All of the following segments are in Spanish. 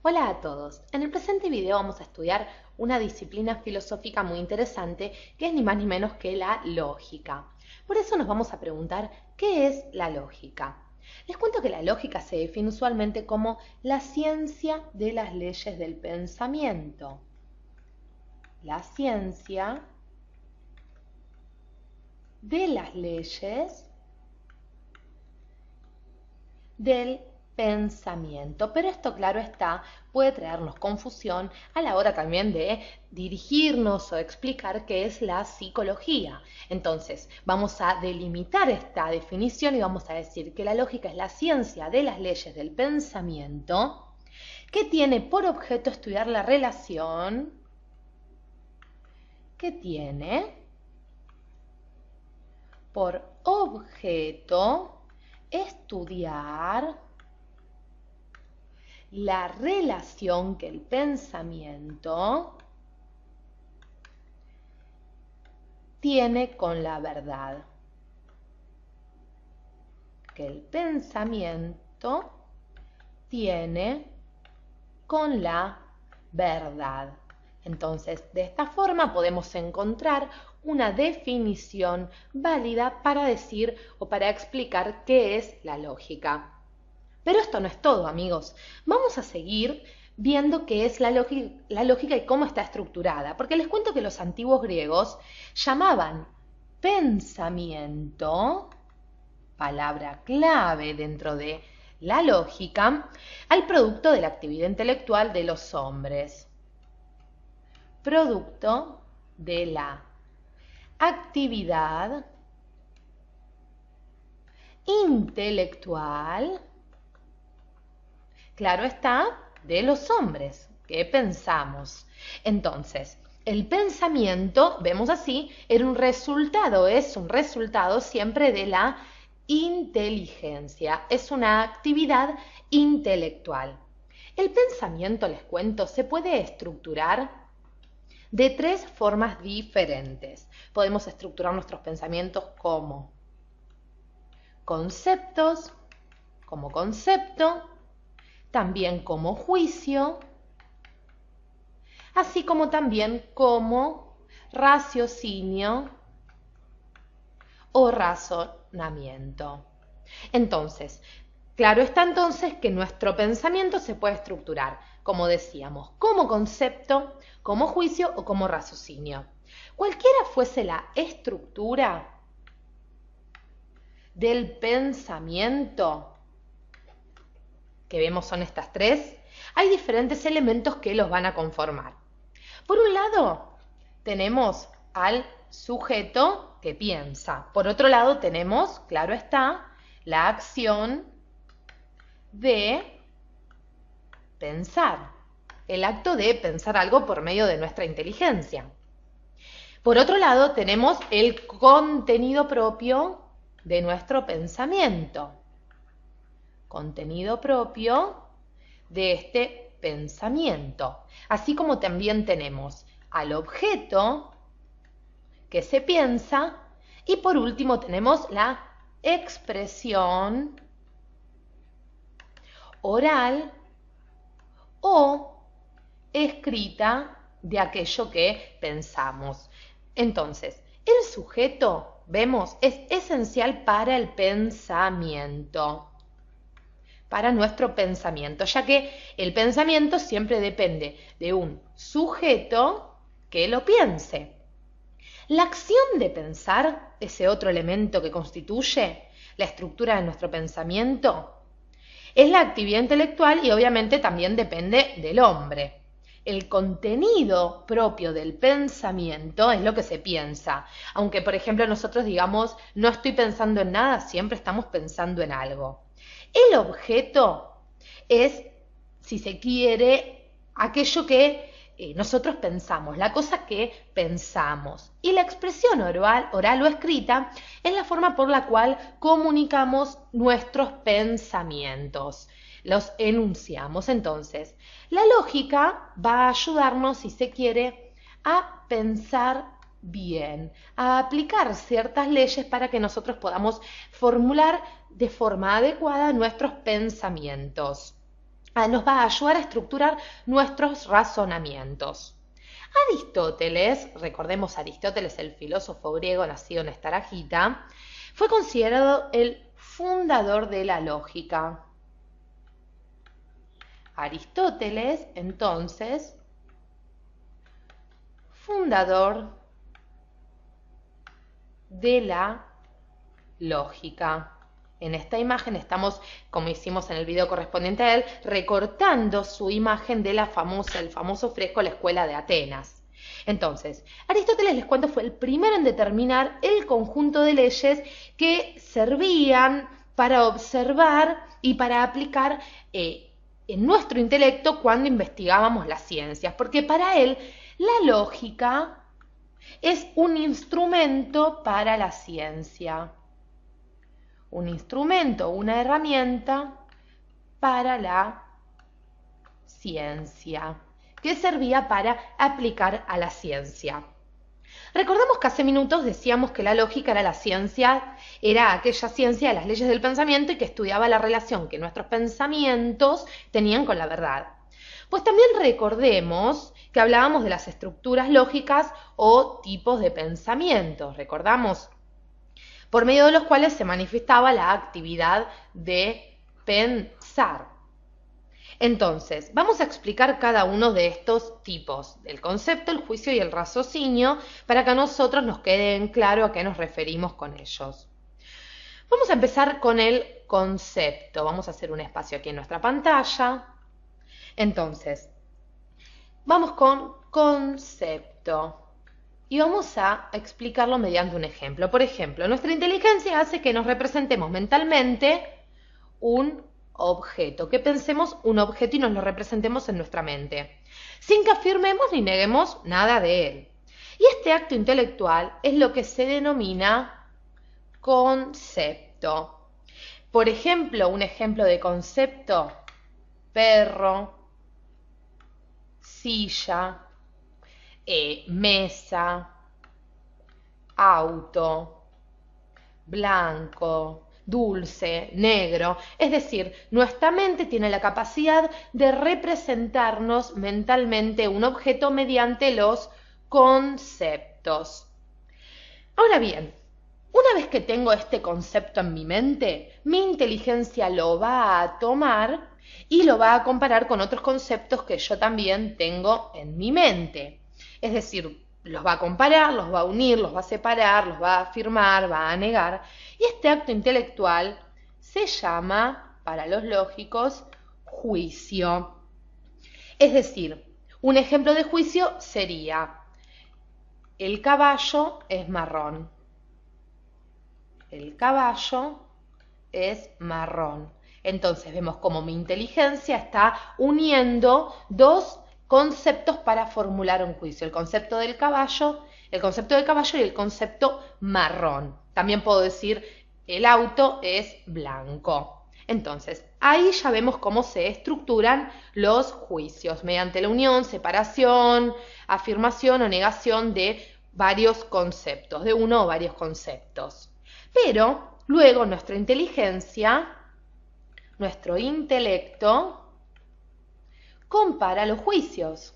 Hola a todos. En el presente video vamos a estudiar una disciplina filosófica muy interesante que es ni más ni menos que la lógica. Por eso nos vamos a preguntar, ¿qué es la lógica? Les cuento que la lógica se define usualmente como la ciencia de las leyes del pensamiento. La ciencia de las leyes del pensamiento. Pero esto, claro está, puede traernos confusión a la hora también de dirigirnos o explicar qué es la psicología. Entonces, vamos a delimitar esta definición y vamos a decir que la lógica es la ciencia de las leyes del pensamiento que tiene por objeto estudiar la relación que tiene por objeto estudiar la relación que el pensamiento tiene con la verdad. Que el pensamiento tiene con la verdad. Entonces, de esta forma podemos encontrar una definición válida para decir o para explicar qué es la lógica. Pero esto no es todo, amigos. Vamos a seguir viendo qué es la lógica y cómo está estructurada, porque les cuento que los antiguos griegos llamaban pensamiento, palabra clave dentro de la lógica, al producto de la actividad intelectual de los hombres. Producto de la actividad intelectual, claro está, de los hombres. ¿Qué pensamos? Entonces, el pensamiento, vemos así, es un resultado siempre de la inteligencia. Es una actividad intelectual. El pensamiento, les cuento, se puede estructurar de tres formas diferentes. Podemos estructurar nuestros pensamientos como conceptos, como concepto, también como juicio, así como también como raciocinio o razonamiento. Entonces, claro está entonces que nuestro pensamiento se puede estructurar, como decíamos, como concepto, como juicio o como raciocinio. Cualquiera fuese la estructura del pensamiento, que vemos son estas tres, hay diferentes elementos que los van a conformar. Por un lado, tenemos al sujeto que piensa. Por otro lado, tenemos, claro está, la acción de pensar, el acto de pensar algo por medio de nuestra inteligencia. Por otro lado, tenemos el contenido propio de nuestro pensamiento. Contenido propio de este pensamiento. Así como también tenemos al objeto que se piensa y por último tenemos la expresión oral o escrita de aquello que pensamos. Entonces, el sujeto, vemos, es esencial para el pensamiento, para nuestro pensamiento, ya que el pensamiento siempre depende de un sujeto que lo piense. La acción de pensar, ese otro elemento que constituye la estructura de nuestro pensamiento, es la actividad intelectual y obviamente también depende del hombre. El contenido propio del pensamiento es lo que se piensa. Aunque, por ejemplo, nosotros digamos, no estoy pensando en nada, siempre estamos pensando en algo. El objeto es, si se quiere, aquello que nosotros pensamos, la cosa que pensamos. Y la expresión oral o escrita es la forma por la cual comunicamos nuestros pensamientos, los enunciamos. Entonces, la lógica va a ayudarnos, si se quiere, a pensar bien, a aplicar ciertas leyes para que nosotros podamos formular de forma adecuada nuestros pensamientos. nos va a ayudar a estructurar nuestros razonamientos. Aristóteles, recordemos Aristóteles, el filósofo griego nacido en Estaragita, fue considerado el fundador de la lógica. Aristóteles, entonces, fundador de la lógica. En esta imagen estamos, como hicimos en el video correspondiente a él, recortando su imagen de el famoso fresco La Escuela de Atenas. Entonces, Aristóteles, les cuento, fue el primero en determinar el conjunto de leyes que servían para observar y para aplicar en nuestro intelecto cuando investigábamos las ciencias, porque para él la lógica es un instrumento para la ciencia. Un instrumento, una herramienta para la ciencia, que servía para aplicar a la ciencia. Recordamos que hace minutos decíamos que la lógica era la ciencia, era aquella ciencia de las leyes del pensamiento y que estudiaba la relación que nuestros pensamientos tenían con la verdad. Pues también recordemos que hablábamos de las estructuras lógicas o tipos de pensamientos. Recordamos, por medio de los cuales se manifestaba la actividad de pensar. Entonces, vamos a explicar cada uno de estos tipos, el concepto, el juicio y el raciocinio, para que a nosotros nos quede en claro a qué nos referimos con ellos. Vamos a empezar con el concepto. Vamos a hacer un espacio aquí en nuestra pantalla. Entonces, vamos con concepto. Y vamos a explicarlo mediante un ejemplo. Por ejemplo, nuestra inteligencia hace que nos representemos mentalmente un objeto, que pensemos un objeto y nos lo representemos en nuestra mente, sin que afirmemos ni neguemos nada de él. Y este acto intelectual es lo que se denomina concepto. Por ejemplo, un ejemplo de concepto: perro, silla, mesa, auto, blanco, dulce, negro. Es decir, nuestra mente tiene la capacidad de representarnos mentalmente un objeto mediante los conceptos. Ahora bien, una vez que tengo este concepto en mi mente, mi inteligencia lo va a tomar y lo va a comparar con otros conceptos que yo también tengo en mi mente. Es decir, los va a comparar, los va a unir, los va a separar, los va a afirmar, va a negar. Y este acto intelectual se llama, para los lógicos, juicio. Es decir, un ejemplo de juicio sería: el caballo es marrón. El caballo es marrón. Entonces vemos cómo mi inteligencia está uniendo dos conceptos para formular un juicio: el concepto del caballo y el concepto marrón. También puedo decir el auto es blanco. Entonces, ahí ya vemos cómo se estructuran los juicios, mediante la unión, separación, afirmación o negación de varios conceptos, de uno o varios conceptos. Pero luego nuestra inteligencia, nuestro intelecto, compara los juicios.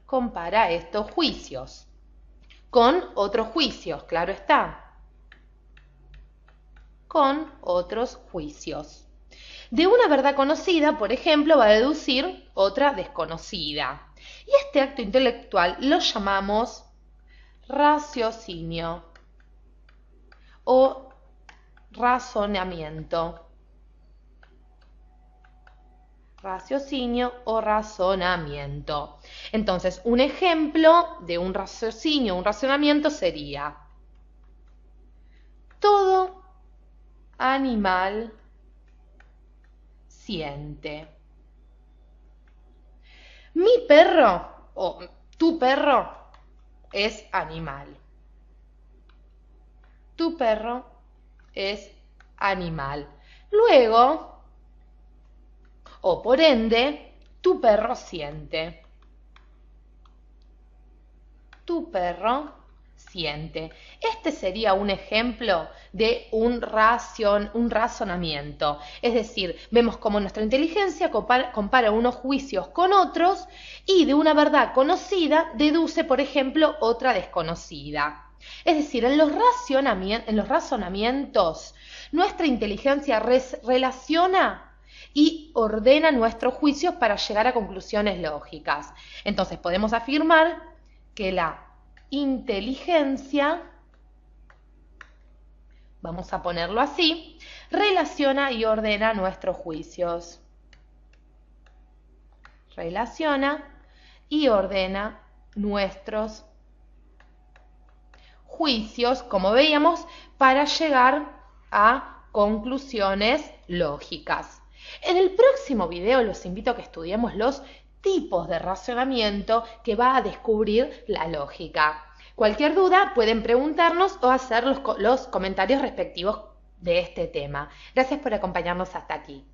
Compara estos juicios con otros juicios, claro está. Con otros juicios. De una verdad conocida, por ejemplo, va a deducir otra desconocida. Y este acto intelectual lo llamamos raciocinio o razonamiento. Raciocinio o razonamiento. Entonces, un ejemplo de un raciocinio, un razonamiento sería: todo animal siente. Mi perro o tu perro es animal. Tu perro es animal. Luego, o por ende, tu perro siente. Tu perro suficiente. Este sería un ejemplo de un razonamiento. Es decir, vemos cómo nuestra inteligencia compara unos juicios con otros y de una verdad conocida deduce, por ejemplo, otra desconocida. Es decir, en los razonamientos, nuestra inteligencia relaciona y ordena nuestros juicios para llegar a conclusiones lógicas. Entonces podemos afirmar que la inteligencia, vamos a ponerlo así, relaciona y ordena nuestros juicios. Relaciona y ordena nuestros juicios, como veíamos, para llegar a conclusiones lógicas. En el próximo video los invito a que estudiemos los tipos de razonamiento que va a descubrir la lógica. Cualquier duda pueden preguntarnos o hacer los comentarios respectivos de este tema. Gracias por acompañarnos hasta aquí.